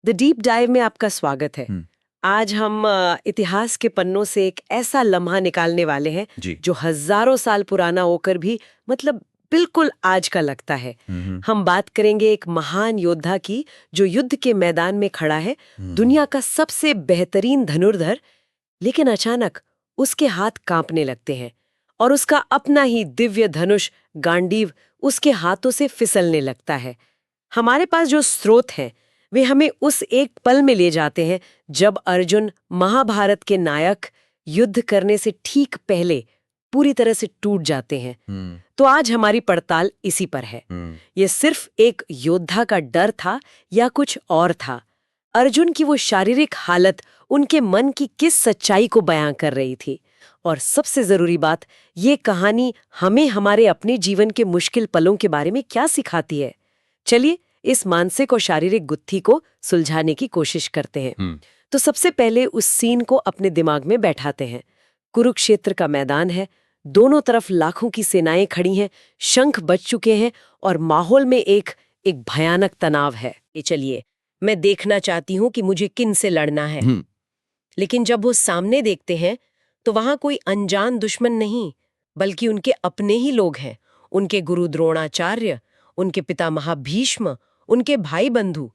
The deep dive में आपका स्वागत है। हम्म, आज हम इतिहास के पन्नों से एक ऐसा लम्हा निकालने वाले हैं जी। जो हजारों साल पुराना होकर भी मतलब बिल्कुल आज का लगता है। हम्म, हम बात करेंगे एक महान योद्धा की जो युद्ध के मैदान में खड़ा है, दुनिया का सबसे बेहतरीन धनुर्धर, लेकिन अचानक उसके हाथ कांपने लगते हैं और उसका अपना ही दिव्य धनुष गांडीव उसके हाथों से फिसलने लगता है। हमारे पास जो स्रोत हैं वे हमें उस एक पल में ले जाते हैं जब अर्जुन, महाभारत के नायक, युद्ध करने से ठीक पहले पूरी तरह से टूट जाते हैं। हम्म, तो आज हमारी पड़ताल इसी पर है। ये सिर्फ एक योद्धा का डर था या कुछ और था? अर्जुन की वो शारीरिक हालत उनके मन की किस सच्चाई को बयां कर रही थी? और सबसे जरूरी बात, ये कहानी हमें हमारे अपने जीवन के मुश्किल पलों के बारे में क्या सिखाती है? चलिए इस मानसिक और शारीरिक गुत्थी को सुलझाने की कोशिश करते हैं। तो सबसे पहले उस सीन को अपने दिमाग में बैठाते हैं। कुरुक्षेत्र का मैदान है, दोनों तरफ लाखों की सेनाएं खड़ी हैं, शंख बज चुके हैं और माहौल में एक एक भयानक तनाव है। ये चलिए, मैं देखना चाहती हूँ कि मुझे किन से लड़ना है। लेकिन जब वो सामने देखते हैं तो वहां कोई अनजान दुश्मन नहीं, बल्कि उनके अपने ही लोग हैं। उनके गुरु द्रोणाचार्य, उनके पितामह भीष्म, उनके भाई बंधु।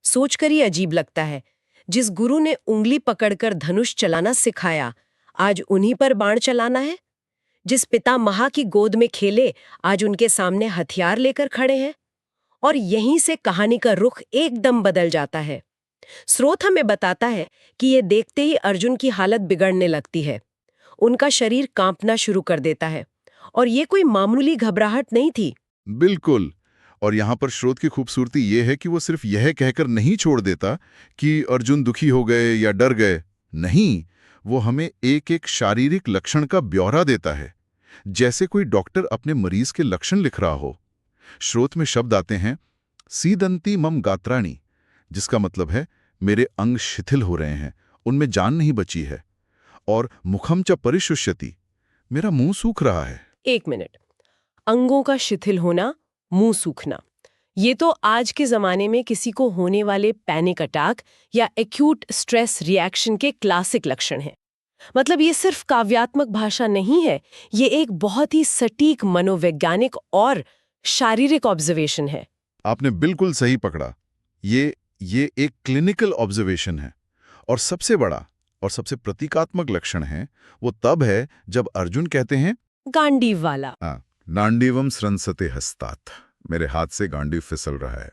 सोचकर ही अजीब लगता है, जिस गुरु ने उंगली पकड़कर धनुष चलाना सिखाया, आज उन्हीं पर बाण चलाना है। जिस पितामह की गोद में खेले, आज उनके सामने हथियार लेकर खड़े हैं। और यहीं से कहानी का रुख एकदम बदल जाता है। स्रोत हमें बताता है कि ये देखते ही अर्जुन की हालत बिगड़ने लगती है। उनका शरीर कांपना शुरू कर देता है और ये कोई मामूली घबराहट नहीं थी। बिल्कुल। और यहाँ पर स्रोत की खूबसूरती ये है कि वो सिर्फ यह कहकर नहीं छोड़ देता कि अर्जुन दुखी हो गए या डर गए। नहीं, वो हमें एक एक शारीरिक लक्षण का ब्यौरा देता है, जैसे कोई डॉक्टर अपने मरीज के लक्षण लिख रहा हो। स्रोत में शब्द आते हैं, सीदंती मम गात्राणी, जिसका मतलब है मेरे अंग शिथिल हो रहे हैं, उनमें जान नहीं बची है। और मुखम च परिशुष्यति, मेरा मुंह सूख रहा है। एक मिनट, अंगों का शिथिल होना, मुंह सूखना, ये तो आज के जमाने में किसी को होने वाले पैनिक अटैक या एक्यूट स्ट्रेस रिएक्शन के क्लासिक लक्षण हैं। मतलब ये सिर्फ काव्यात्मक भाषा नहीं है, ये एक बहुत ही सटीक मनोवैज्ञानिक और शारीरिक ऑब्जर्वेशन है। आपने बिल्कुल सही पकड़ा। ये एक क्लिनिकल ऑब्जर्वेशन है। और सबसे बड़ा और सबसे प्रतीकात्मक लक्षण है वो तब है जब अर्जुन कहते हैं, गांडीव वाला। नांडीवम स्रंसते हस्तात, मेरे हाथ से गांडीव फिसल रहा है।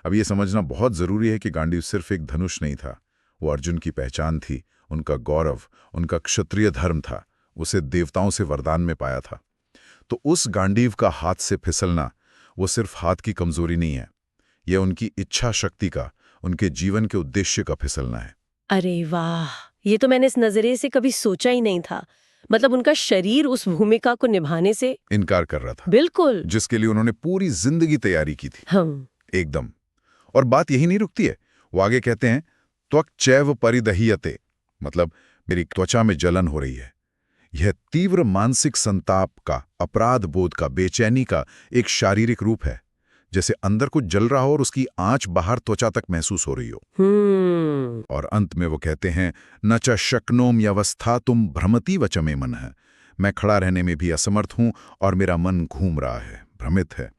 अब ये समझना बहुत जरूरी है कि गांडीव सिर्फ एक धनुष नहीं था, वो अर्जुन की पहचान थी, उनका गौरव, उनका क्षत्रिय धर्म था। उसे देवताओं से वरदान में पाया था। तो उस गांडीव का हाथ से फिसलना वो सिर्फ हाथ की कमजोरी नहीं है, ये उनकी इच्छा शक्ति का, उनके जीवन के उद्देश्य का फिसलना है। अरे वाह, ये तो मैंने इस नजरिए से कभी सोचा ही नहीं था। मतलब उनका शरीर उस भूमिका को निभाने से इनकार कर रहा था, बिल्कुल, जिसके लिए उन्होंने पूरी जिंदगी तैयारी की थी। हम एकदम। और बात यही नहीं रुकती है, वो आगे कहते हैं, त्वक चैव परिदहीयते, मतलब मेरी त्वचा में जलन हो रही है। यह तीव्र मानसिक संताप का, अपराध बोध का, बेचैनी का एक शारीरिक रूप है, जैसे अंदर कुछ जल रहा हो और उसकी आंच बाहर त्वचा तक महसूस हो रही हो। और अंत में वो कहते हैं, न च शक्नोम यवस्था तुम भ्रमती वचमे मन है, मैं खड़ा रहने में भी असमर्थ हूं और मेरा मन घूम रहा है, भ्रमित है।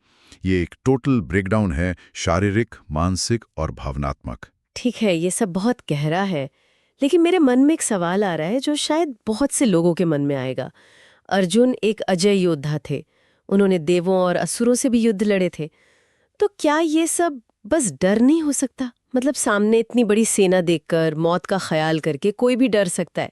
ये एक टोटल ब्रेकडाउन है, शारीरिक, मानसिक और भावनात्मक। ठीक है, ये सब बहुत गहरा है, लेकिन मेरे मन में एक सवाल आ रहा है जो शायद बहुत से लोगों के मन में आएगा। अर्जुन एक अजय योद्धा थे, उन्होंने देवों और असुरों से भी युद्ध लड़े थे। तो क्या ये सब बस डर नहीं हो सकता? मतलब सामने इतनी बड़ी सेना देखकर, मौत का ख्याल करके कोई भी डर सकता है।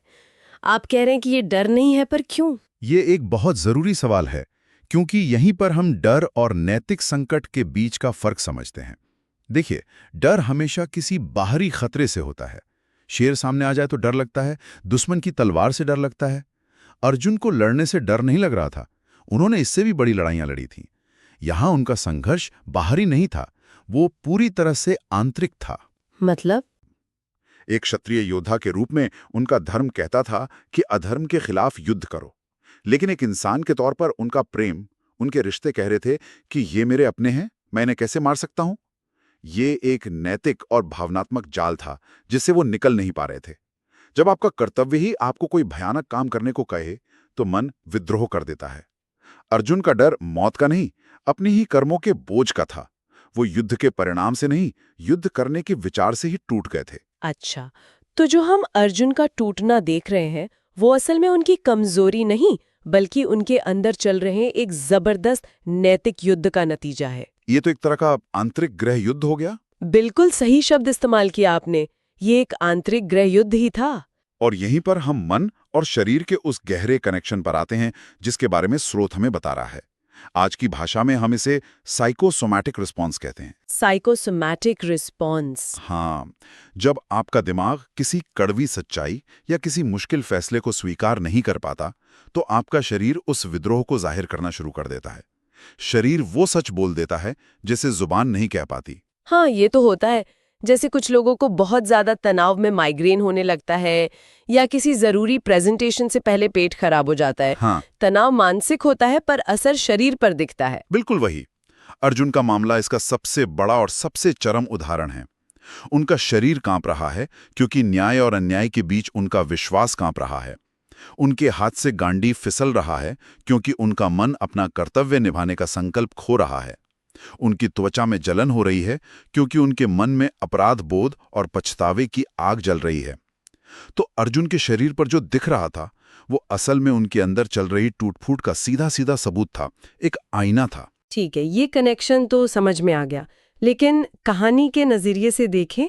आप कह रहे हैं कि ये डर नहीं है, पर क्यों? ये एक बहुत जरूरी सवाल है, क्योंकि यहीं पर हम डर और नैतिक संकट के बीच का फर्क समझते हैं। देखिए, डर हमेशा किसी बाहरी खतरे से होता है। शेर सामने आ जाए तो डर लगता है, दुश्मन की तलवार से डर लगता है। अर्जुन को लड़ने से डर नहीं लग रहा था, उन्होंने इससे भी बड़ी लड़ाइयां लड़ी थीं। यहां उनका संघर्ष बाहरी नहीं था, वो पूरी तरह से आंतरिक था। मतलब एक क्षत्रिय योद्धा के रूप में उनका धर्म कहता था कि अधर्म के खिलाफ युद्ध करो, लेकिन एक इंसान के तौर पर उनका प्रेम, उनके रिश्ते कह रहे थे कि ये मेरे अपने हैं, मैं इन्हें कैसे मार सकता हूं। ये एक नैतिक और भावनात्मक जाल था जिससे वो निकल नहीं पा रहे थे। जब आपका कर्तव्य ही आपको कोई भयानक काम करने को कहे तो मन विद्रोह कर देता है। अर्जुन का डर मौत का नहीं, अपनी ही कर्मों के बोझ का था। वो युद्ध के परिणाम से नहीं, युद्ध करने के विचार से ही टूट गए थे। अच्छा, तो जो हम अर्जुन का टूटना देख रहे हैं वो असल में उनकी कमजोरी नहीं बल्कि उनके अंदर चल रहे एक जबरदस्त नैतिक युद्ध का नतीजा है। ये तो एक तरह का आंतरिक गृह युद्ध हो गया। बिल्कुल सही शब्द इस्तेमाल किया आपने, ये एक आंतरिक गृह युद्ध ही था। और यहीं पर हम मन और शरीर के उस गहरे कनेक्शन पर आते हैं जिसके बारे में स्रोत हमें बता रहा है। आज की भाषा में हम इसे साइकोसोमैटिक रिस्पॉन्स कहते हैं। Psychosomatic response. हाँ, जब आपका दिमाग किसी कड़वी सच्चाई या किसी मुश्किल फैसले को स्वीकार नहीं कर पाता तो आपका शरीर उस विद्रोह को जाहिर करना शुरू कर देता है। शरीर वो सच बोल देता है जिसे जुबान नहीं कह पाती। हाँ, ये तो होता है। जैसे कुछ लोगों को बहुत ज्यादा तनाव में माइग्रेन होने लगता है या किसी जरूरी प्रेजेंटेशन से पहले पेट खराब हो जाता है। हाँ, तनाव मानसिक होता है पर असर शरीर पर दिखता है। बिल्कुल वही। अर्जुन का मामला इसका सबसे बड़ा और सबसे चरम उदाहरण है। उनका शरीर कांप रहा है क्योंकि न्याय और अन्याय के बीच उनका विश्वास कांप रहा है। उनके हाथ से गांडी फिसल रहा है क्योंकि उनका मन अपना कर्तव्य निभाने का संकल्प खो रहा है। उनकी त्वचा में जलन हो रही है क्योंकि उनके मन में अपराध बोध और पछतावे की आग जल रही है। तो अर्जुन के शरीर पर जो दिख रहा था वो असल में उनके अंदर चल रही टूट-फूट का सीधा सीधा सबूत था, एक आईना था। ठीक है, ये कनेक्शन तो समझ में आ गया, लेकिन कहानी के नजरिए से देखें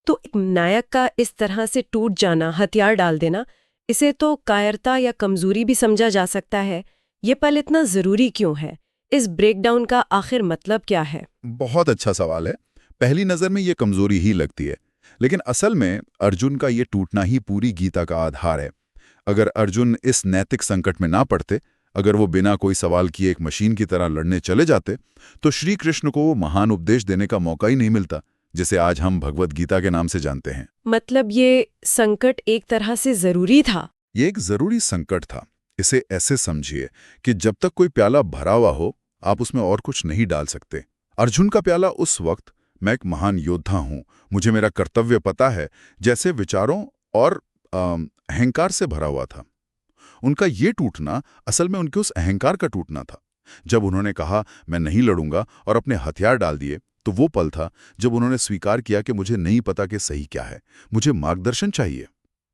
तो एक नायक का इस तरह से टूट जाना, हथियार डाल देना, इसे तो कायरता या कमजोरी भी समझा जा सकता है। ये पल इतना जरूरी क्यों है? इस ब्रेकडाउन का आखिर मतलब क्या है? बहुत अच्छा सवाल है। पहली नजर में ये कमजोरी ही लगती है, लेकिन असल में अर्जुन का ये टूटना ही पूरी गीता का आधार है। अगर अर्जुन इस नैतिक संकट में ना पड़ते, अगर वो बिना कोई सवाल किए एक मशीन की तरह लड़ने चले जाते, तो श्री कृष्ण को वो महान उपदेश देने का मौका ही नहीं मिलता जिसे आज हम भगवत गीता के नाम से जानते हैं। मतलब ये संकट एक तरह से जरूरी था। ये एक जरूरी संकट था। इसे ऐसे समझिए कि जब तक कोई प्याला भरा हुआ हो, आप उसमें और कुछ नहीं डाल सकते। अर्जुन का प्याला उस वक्त मैं एक महान योद्धा हूं, मुझे मेरा कर्तव्य पता है, जैसे विचारों और अहंकार से भरा हुआ था। उनका ये टूटना असल में उनके उस अहंकार का टूटना था। जब उन्होंने कहा मैं नहीं लड़ूंगा और अपने हथियार डाल दिए, तो वो पल था जब उन्होंने स्वीकार किया कि मुझे नहीं पता कि सही क्या है, मुझे मार्गदर्शन चाहिए।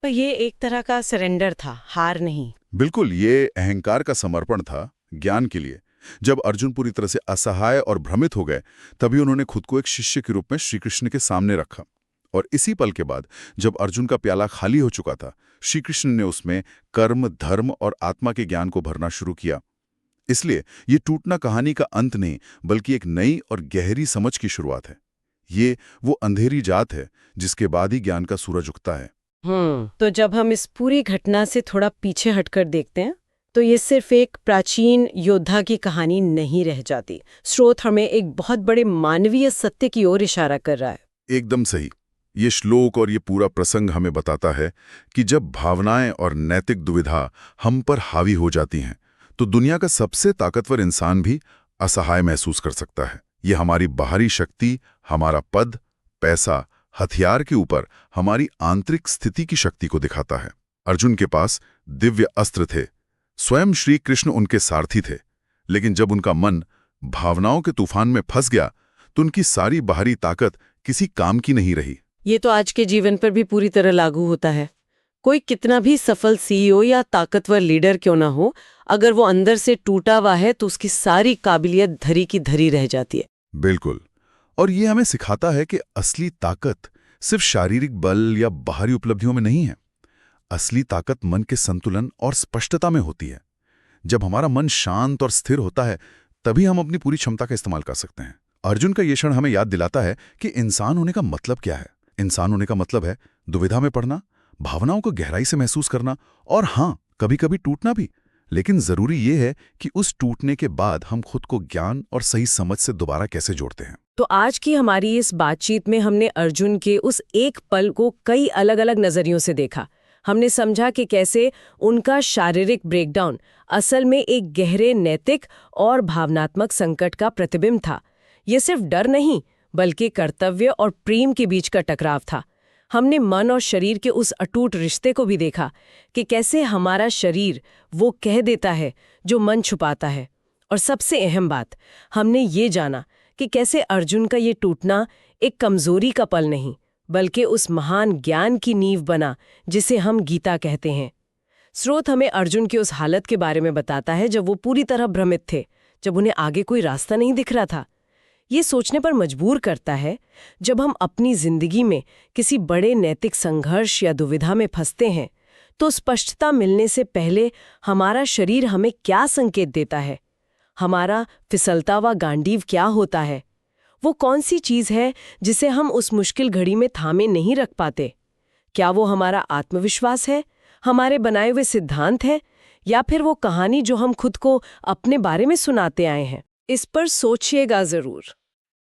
तो ये एक तरह का सरेंडर था, हार नहीं। बिल्कुल, ये अहंकार का समर्पण था ज्ञान के लिए। जब अर्जुन पूरी तरह से असहाय और भ्रमित हो गए, तभी उन्होंने खुद को एक शिष्य के रूप में श्री कृष्ण के सामने रखा। और इसी पल के बाद जब अर्जुन का प्याला खाली हो चुका था, श्री कृष्ण ने उसमें कर्म, धर्म और आत्मा के ज्ञान को भरना शुरू किया। इसलिए ये टूटना कहानी का अंत नहीं, बल्कि एक नई और गहरी समझ की शुरुआत है। ये वो अंधेरी जात है जिसके बाद ही ज्ञान का सूरज उगता है। तो जब हम इस पूरी घटना से थोड़ा पीछे हटकर देखते हैं तो ये सिर्फ एक प्राचीन योद्धा की कहानी नहीं रह जाती। स्रोत हमें एक बहुत बड़े मानवीय सत्य की ओर इशारा कर रहा है। एकदम सही। ये श्लोक और ये पूरा प्रसंग हमें बताता है कि जब भावनाएं और नैतिक दुविधा हम पर हावी हो जाती हैं, तो दुनिया का सबसे ताकतवर इंसान भी असहाय महसूस कर सकता है। ये हमारी बाहरी शक्ति, हमारा पद, पैसा, हथियार के ऊपर हमारी आंतरिक स्थिति की शक्ति को दिखाता है। अर्जुन के पास दिव्य अस्त्र थे, स्वयं श्री कृष्ण उनके सारथी थे, लेकिन जब उनका मन भावनाओं के तूफान में फंस गया तो उनकी सारी बाहरी ताकत किसी काम की नहीं रही। ये तो आज के जीवन पर भी पूरी तरह लागू होता है। कोई कितना भी सफल सीईओ या ताकतवर लीडर क्यों ना हो, अगर वो अंदर से टूटा हुआ है तो उसकी सारी काबिलियत धरी की धरी रह जाती है। बिल्कुल। और ये हमें सिखाता है कि असली ताकत सिर्फ शारीरिक बल या बाहरी उपलब्धियों में नहीं है। असली ताकत मन के संतुलन और स्पष्टता में होती है। जब हमारा मन शांत और स्थिर होता है, तभी हम अपनी पूरी क्षमता का इस्तेमाल कर सकते हैं। अर्जुन का ये क्षण हमें याद दिलाता है कि इंसान होने का मतलब क्या है। इंसान होने का मतलब है दुविधा में पड़ना, भावनाओं को गहराई से महसूस करना और हाँ, कभी कभी टूटना भी। लेकिन जरूरी ये है कि उस टूटने के बाद हम खुद को ज्ञान और सही समझ से दोबारा कैसे जोड़ते हैं। तो आज की हमारी इस बातचीत में हमने अर्जुन के उस एक पल को कई अलग अलग नजरियों से देखा। हमने समझा कि कैसे उनका शारीरिक ब्रेकडाउन असल में एक गहरे नैतिक और भावनात्मक संकट का प्रतिबिंब था। ये सिर्फ डर नहीं, बल्कि कर्तव्य और प्रेम के बीच का टकराव था। हमने मन और शरीर के उस अटूट रिश्ते को भी देखा कि कैसे हमारा शरीर वो कह देता है जो मन छुपाता है। और सबसे अहम बात, हमने ये जाना कि कैसे अर्जुन का ये टूटना एक कमजोरी का पल नहीं, बल्कि उस महान ज्ञान की नींव बना जिसे हम गीता कहते हैं। स्रोत हमें अर्जुन की उस हालत के बारे में बताता है जब वो पूरी तरह भ्रमित थे, जब उन्हें आगे कोई रास्ता नहीं दिख रहा था। ये सोचने पर मजबूर करता है, जब हम अपनी जिंदगी में किसी बड़े नैतिक संघर्ष या दुविधा में फंसते हैं तो स्पष्टता मिलने से पहले हमारा शरीर हमें क्या संकेत देता है, हमारा फिसलता हुआ गांडीव क्या होता है, वो कौन सी चीज है जिसे हम उस मुश्किल घड़ी में थामे नहीं रख पाते। क्या वो हमारा आत्मविश्वास है, हमारे बनाए हुए सिद्धांत है, या फिर वो कहानी जो हम खुद को अपने बारे में सुनाते आए हैं। इस पर सोचिएगा जरूर।